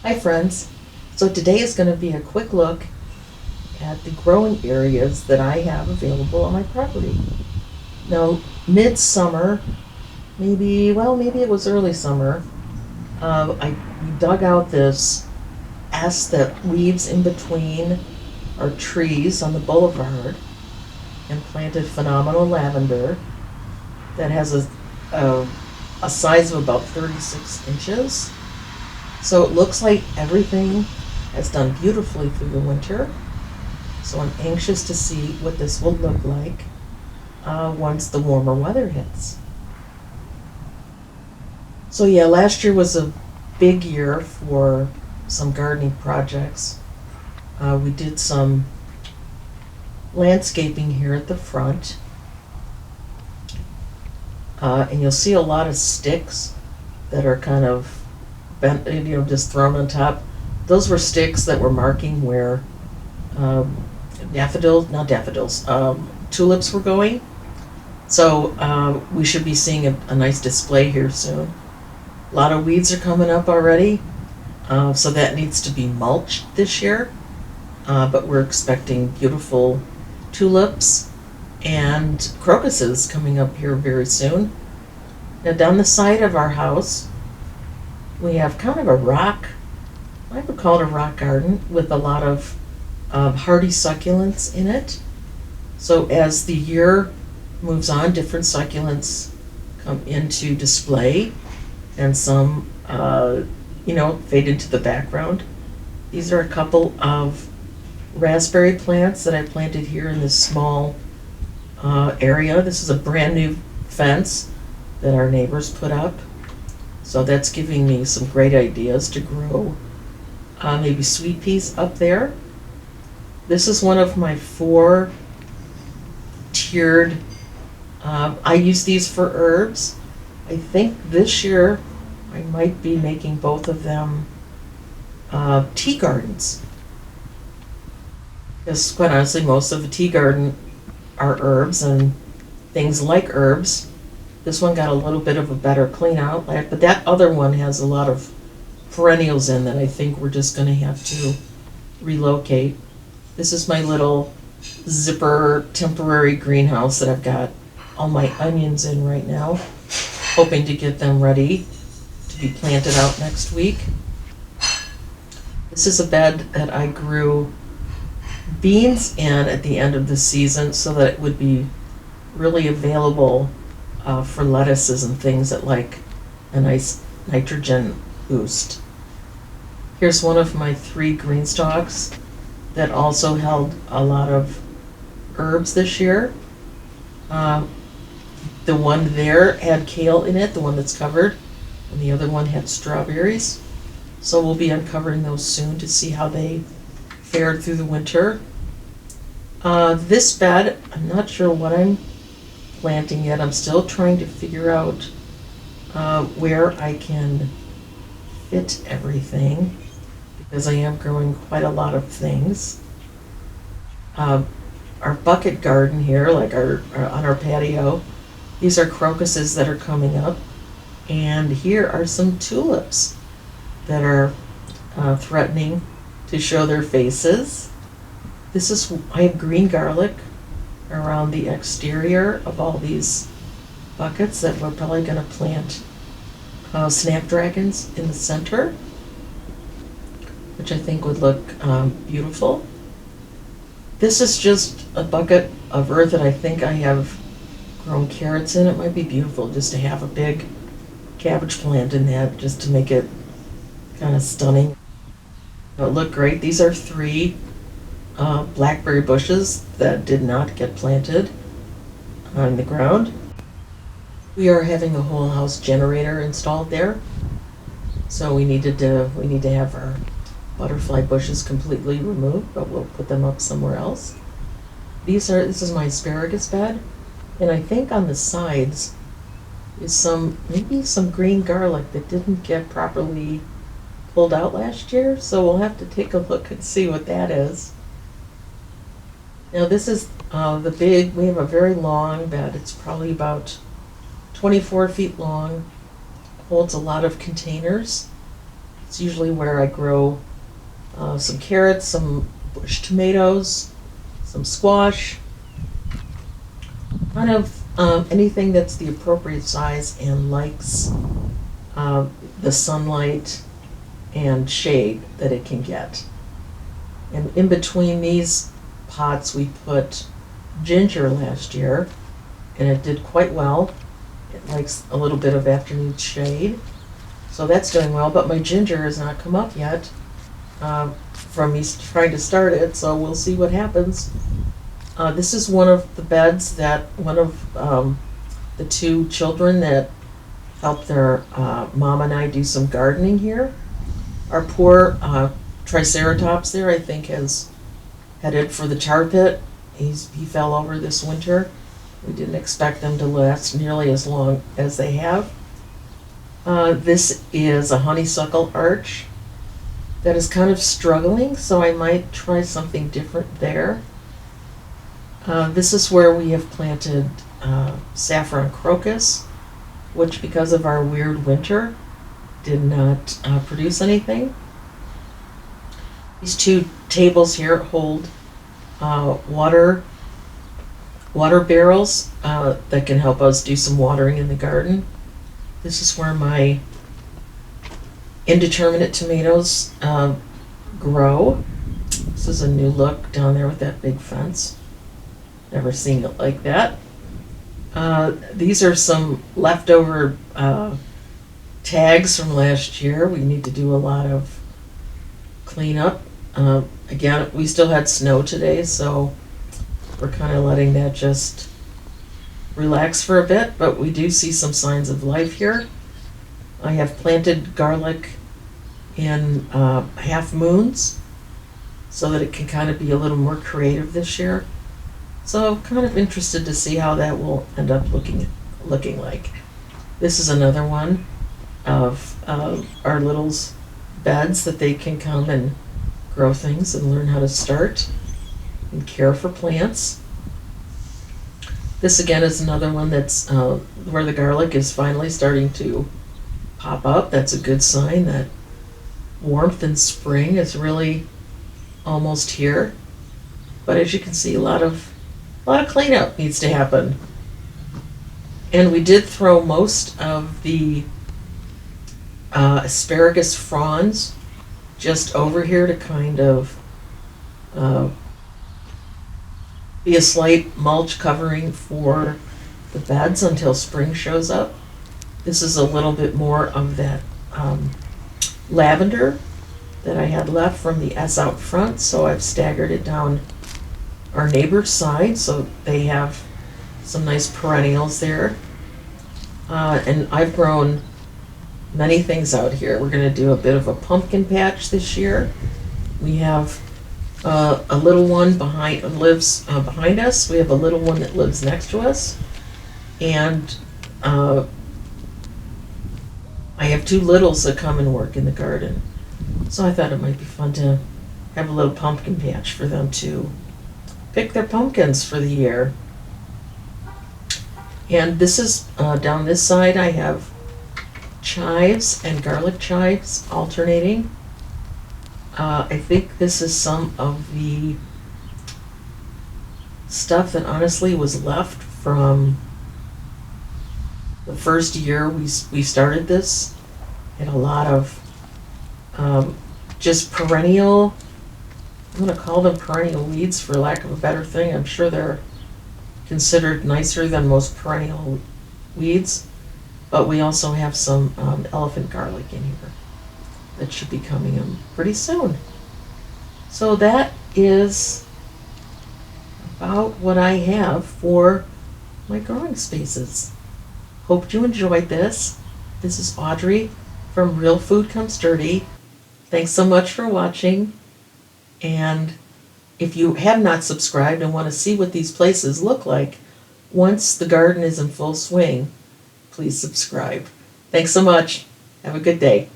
Hi friends. So today is going to be a quick look at the growing areas that I have available on my property. Now, midsummer, maybe it was early summer, I dug out this S that weaves in between our trees on the boulevard and planted phenomenal lavender that has a, a size of about 36 inches. So it looks like everything has done beautifully through the winter. So I'm anxious to see what this will look like once the warmer weather hits. So yeah, last year was a big year for some gardening projects. We did some landscaping here at the front. And you'll see a lot of sticks that are kind of bent, just thrown on top. Those were sticks that were marking where tulips were going. So we should be seeing a nice display here soon. A lot of weeds are coming up already, so that needs to be mulched this year. But we're expecting beautiful tulips and crocuses coming up here very soon. Now down the side of our house, we have kind of a rock, I would call it a rock garden with a lot of hardy succulents in it. So as the year moves on, different succulents come into display and some, fade into the background. These are a couple of raspberry plants that I planted here in this small area. This is a brand new fence that our neighbors put up. So that's giving me some great ideas to grow maybe sweet peas up there. This is one of my 4 tiered, I use these for herbs. I think this year I might be making both of them tea gardens. Because quite honestly, most of the tea garden are herbs and things like herbs. This one got a little bit of a better clean out, but that other one has a lot of perennials in that I think we're just going to have to relocate. This is my little zipper temporary greenhouse that I've got all my onions in right now, hoping to get them ready to be planted out next week. This is a bed that I grew beans in at the end of the season so that it would be really available for lettuces and things that like a nice nitrogen boost. Here's one of my 3 green stalks that also held a lot of herbs this year. The one there had kale in it, the one that's covered, and the other one had strawberries. So we'll be uncovering those soon to see how they fared through the winter. This bed, I'm not sure what I'm planting yet. I'm still trying to figure out where I can fit everything because I am growing quite a lot of things. Our bucket garden here, like on our patio, these are crocuses that are coming up, and here are some tulips that are threatening to show their faces. I have green garlic around the exterior of all these buckets that we're probably going to plant snapdragons in the center, which I think would look beautiful. This is just a bucket of earth that I think I have grown carrots in. It might be beautiful just to have a big cabbage plant in that, just to make it kind of stunning. It looked great. These are 3 blackberry bushes that did not get planted on the ground. We are having a whole house generator installed there, so we need to have our butterfly bushes completely removed, but we'll put them up somewhere else. This is my asparagus bed, and I think on the sides is maybe some green garlic that didn't get properly pulled out last year, so we'll have to take a look and see what that is. Now this is we have a very long bed. It's probably about 24 feet long, holds a lot of containers. It's usually where I grow some carrots, some bush tomatoes, some squash, kind of anything that's the appropriate size and likes uh, the sunlight and shade that it can get. And in between these pots, we put ginger last year, and it did quite well. It likes a little bit of afternoon shade, so that's doing well, but my ginger has not come up yet from me trying to start it, so we'll see what happens. This is one of the beds that one of the two children that helped their mom and I do some gardening here. Our poor Triceratops there, I think, has headed for the tar pit. He fell over this winter. We didn't expect them to last nearly as long as they have. This is a honeysuckle arch that is kind of struggling, so I might try something different there. This is where we have planted saffron crocus, which, because of our weird winter, did not produce anything. These two tables here hold water barrels that can help us do some watering in the garden. This is where my indeterminate tomatoes grow. This is a new look down there with that big fence. Never seen it like that. These are some leftover tags from last year. We need to do a lot of cleanup. Again, we still had snow today, so we're kind of letting that just relax for a bit, but we do see some signs of life here. I have planted garlic in half moons so that it can kind of be a little more creative this year. So I'm kind of interested to see how that will end up looking like. This is another one of our littles' beds that they can come and grow things and learn how to start and care for plants. This again is another one that's where the garlic is finally starting to pop up. That's a good sign that warmth in spring is really almost here. But as you can see, a lot of cleanup needs to happen. And we did throw most of the asparagus fronds just over here to kind of be a slight mulch covering for the beds until spring shows up. This is a little bit more of that lavender that I had left from the S out front, so I've staggered it down our neighbor's side so they have some nice perennials there. And I've grown many things out here. We're going to do a bit of a pumpkin patch this year. We have a little one lives behind us. We have a little one that lives next to us, and I have two littles that come and work in the garden. So I thought it might be fun to have a little pumpkin patch for them to pick their pumpkins for the year. And this is down this side I have chives and garlic chives alternating. I think this is some of the stuff that honestly was left from the first year we started this. Had a lot of just perennial, I'm going to call them perennial weeds for lack of a better thing. I'm sure they're considered nicer than most perennial weeds, but we also have some elephant garlic in here that should be coming in pretty soon. So that is about what I have for my growing spaces. Hope you enjoyed this. This is Audrey from Real Food Comes Dirty. Thanks so much for watching. And if you have not subscribed and want to see what these places look like once the garden is in full swing, please subscribe. Thanks so much. Have a good day.